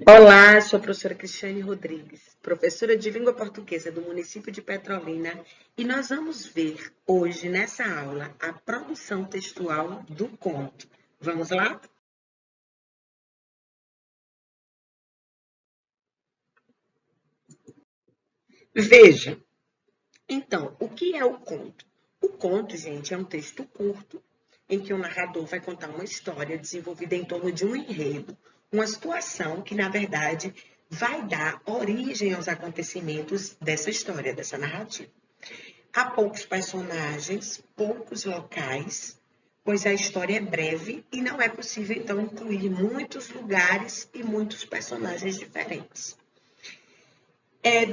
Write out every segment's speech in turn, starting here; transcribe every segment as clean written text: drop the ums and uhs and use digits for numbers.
Olá, sou a professora Cristiane Rodrigues, professora de língua portuguesa do município de Petrolina, e nós vamos ver hoje nessa aula a produção textual do conto. Vamos lá? Veja, então, o que é o conto? O conto, gente, é um texto curto em que o narrador vai contar uma história desenvolvida em torno de um enredo, uma situação que, na verdade, vai dar origem aos acontecimentos dessa história, dessa narrativa. Há poucos personagens, poucos locais, pois a história é breve e não é possível, então, incluir muitos lugares e muitos personagens diferentes.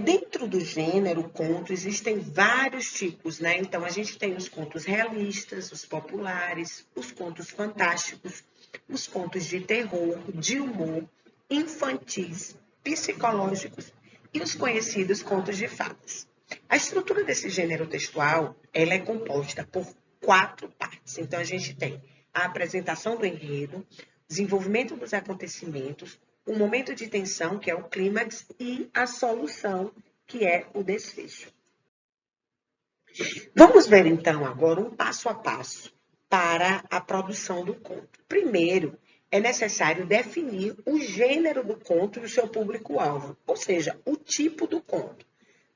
Dentro do gênero conto, existem vários tipos, né? Então, a gente tem os contos realistas, os populares, os contos fantásticos, os contos de terror, de humor, infantis, psicológicos e os conhecidos contos de fadas. A estrutura desse gênero textual, ela é composta por quatro partes. Então, a gente tem a apresentação do enredo, desenvolvimento dos acontecimentos, o momento de tensão, que é o clímax, e a solução, que é o desfecho. Vamos ver então agora um passo a passo para a produção do conto. Primeiro, é necessário definir o gênero do conto e o seu público-alvo, ou seja, o tipo do conto.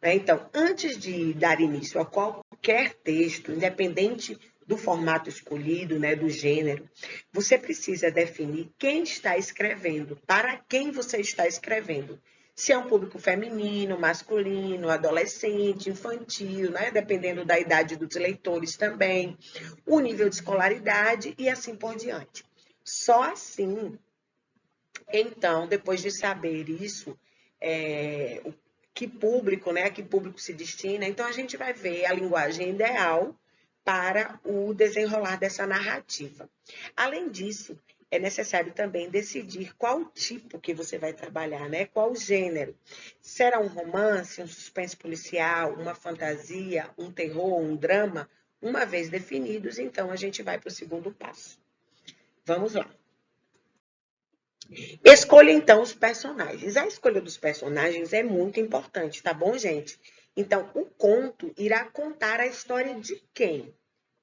Então, antes de dar início a qualquer texto, independente do formato escolhido, né, do gênero, você precisa definir quem está escrevendo, para quem você está escrevendo. Se é um público feminino, masculino, adolescente, infantil, né, dependendo da idade dos leitores também, o nível de escolaridade e assim por diante. Só assim, então, depois de saber isso, que público, né, a que público se destina, então a gente vai ver a linguagem ideal para o desenrolar dessa narrativa. Além disso, é necessário também decidir qual tipo que você vai trabalhar, né? Qual gênero. Será um romance, um suspense policial, uma fantasia, um terror, um drama? Uma vez definidos, então a gente vai para o segundo passo. Vamos lá. Escolha então os personagens. A escolha dos personagens é muito importante, tá bom, gente? Então, o conto irá contar a história de quem?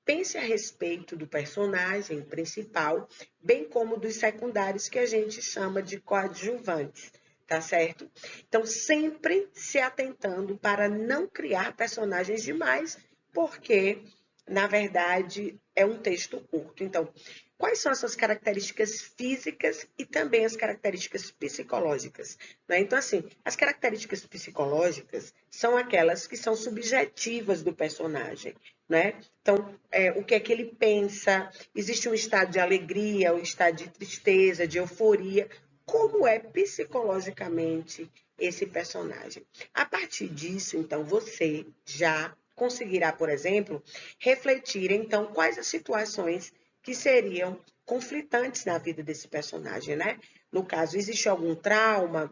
Pense a respeito do personagem principal, bem como dos secundários que a gente chama de coadjuvantes, tá certo? Então, sempre se atentando para não criar personagens demais, porque, na verdade, é um texto curto. Então, quais são as suas características físicas e também as características psicológicas? Né? Então, assim, as características psicológicas são aquelas que são subjetivas do personagem, né? Então, o que é que ele pensa? Existe um estado de alegria, um estado de tristeza, de euforia. Como é psicologicamente esse personagem? A partir disso, então, você já conseguirá, por exemplo, refletir, então, quais as situações que seriam conflitantes na vida desse personagem, né? No caso, existe algum trauma,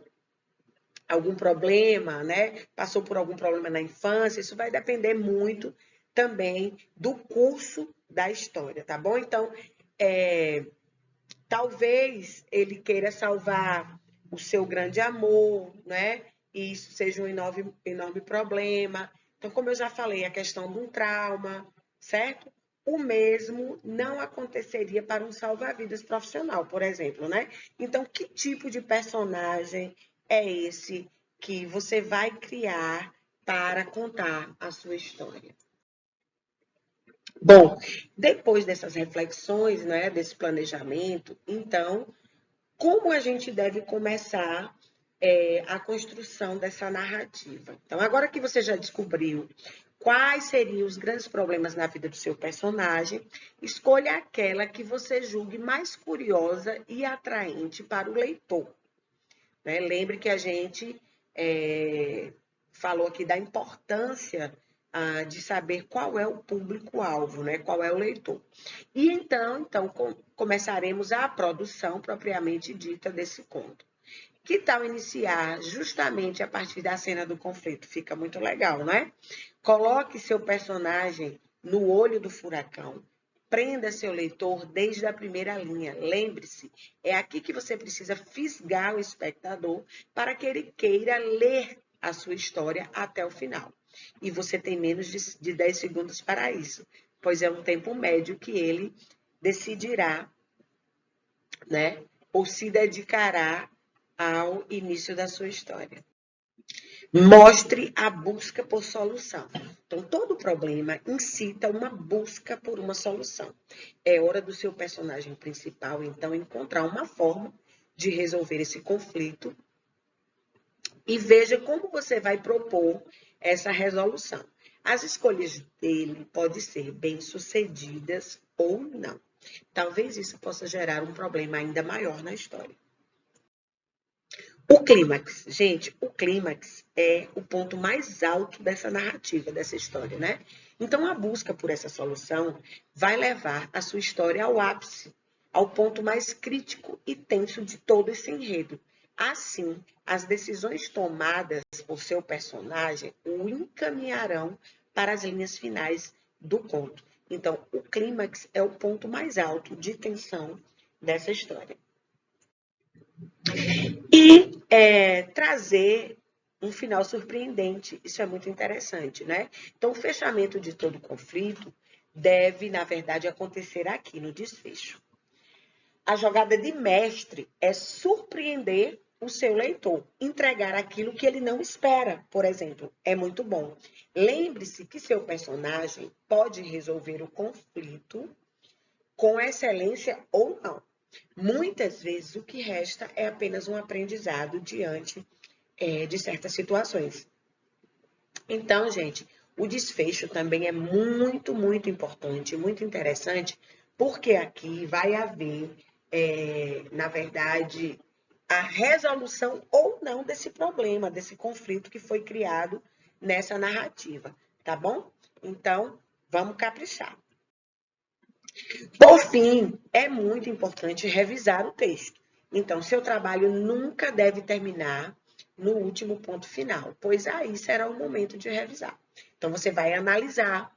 algum problema, né? Passou por algum problema na infância, isso vai depender muito também do curso da história, tá bom? Então, é, talvez ele queira salvar o seu grande amor, né? E isso seja um enorme, enorme problema. Então, como eu já falei, a questão de um trauma, certo? O mesmo não aconteceria para um salva-vidas profissional, por exemplo, né? Então, que tipo de personagem é esse que você vai criar para contar a sua história? Bom, depois dessas reflexões, né, desse planejamento, então, como a gente deve começar a construção dessa narrativa? Então, agora que você já descobriu quais seriam os grandes problemas na vida do seu personagem, escolha aquela que você julgue mais curiosa e atraente para o leitor. Né? Lembre que a gente falou aqui da importância de saber qual é o público-alvo, né? Qual é o leitor. E então começaremos a produção propriamente dita desse conto. Que tal iniciar justamente a partir da cena do conflito? Fica muito legal, não é? Coloque seu personagem no olho do furacão. Prenda seu leitor desde a primeira linha. Lembre-se, é aqui que você precisa fisgar o espectador para que ele queira ler a sua história até o final. E você tem menos de 10 segundos para isso, pois é um tempo médio que ele decidirá, né, ou se dedicará ao início da sua história. Mostre a busca por solução. Então, todo problema incita uma busca por uma solução. É hora do seu personagem principal, então, encontrar uma forma de resolver esse conflito e veja como você vai propor essa resolução. As escolhas dele podem ser bem-sucedidas ou não. Talvez isso possa gerar um problema ainda maior na história. O clímax, gente, o clímax é o ponto mais alto dessa narrativa, dessa história, né? Então, a busca por essa solução vai levar a sua história ao ápice, ao ponto mais crítico e tenso de todo esse enredo. Assim, as decisões tomadas por seu personagem o encaminharão para as linhas finais do conto. Então, o clímax é o ponto mais alto de tensão dessa história. E trazer um final surpreendente, isso é muito interessante, né? Então, o fechamento de todo conflito deve, na verdade, acontecer aqui, no desfecho. A jogada de mestre é surpreender o seu leitor, entregar aquilo que ele não espera, por exemplo, é muito bom. Lembre-se que seu personagem pode resolver o conflito com excelência ou não. Muitas vezes o que resta é apenas um aprendizado diante de certas situações. Então, gente, o desfecho também é muito, muito importante, muito interessante, porque aqui vai haver, na verdade, a resolução ou não desse problema, desse conflito que foi criado nessa narrativa, tá bom? Então, vamos caprichar. Por fim, é muito importante revisar o texto. Então, seu trabalho nunca deve terminar no último ponto final, pois aí será o momento de revisar. Então, você vai analisar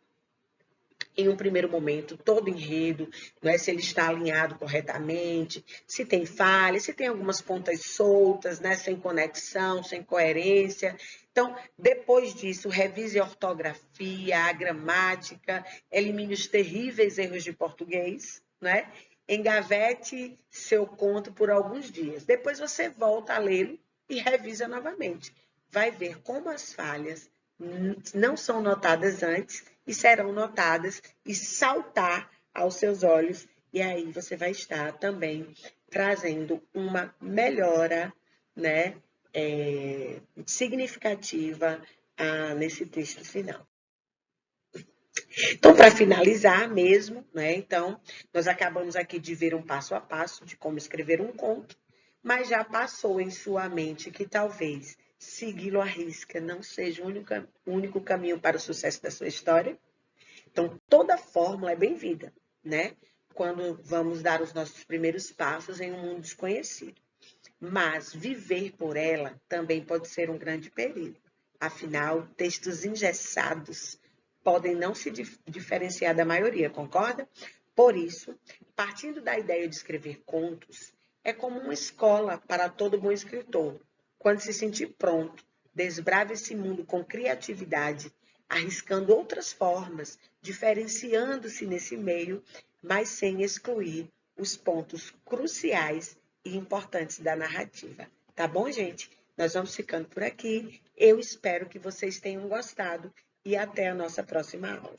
em um primeiro momento todo o enredo, né, se ele está alinhado corretamente, se tem falhas, se tem algumas pontas soltas, né, sem conexão, sem coerência. Então, depois disso, revise a ortografia, a gramática, elimine os terríveis erros de português, né? Engavete seu conto por alguns dias. Depois você volta a lê-lo e revisa novamente. Vai ver como as falhas não são notadas antes e serão notadas e saltar aos seus olhos. E aí você vai estar também trazendo uma melhora, né, significativa nesse texto final. Então, para finalizar mesmo, né, então, nós acabamos aqui de ver um passo a passo de como escrever um conto, mas já passou em sua mente que talvez segui-lo à risca não seja o único caminho para o sucesso da sua história? Então, toda fórmula é bem-vinda, né? Quando vamos dar os nossos primeiros passos em um mundo desconhecido. Mas viver por ela também pode ser um grande perigo. Afinal, textos engessados podem não se diferenciar da maioria, concorda? Por isso, partindo da ideia de escrever contos, é como uma escola para todo bom escritor. Quando se sentir pronto, desbrave esse mundo com criatividade, arriscando outras formas, diferenciando-se nesse meio, mas sem excluir os pontos cruciais e importantes da narrativa. Tá bom, gente? Nós vamos ficando por aqui. Eu espero que vocês tenham gostado e até a nossa próxima aula.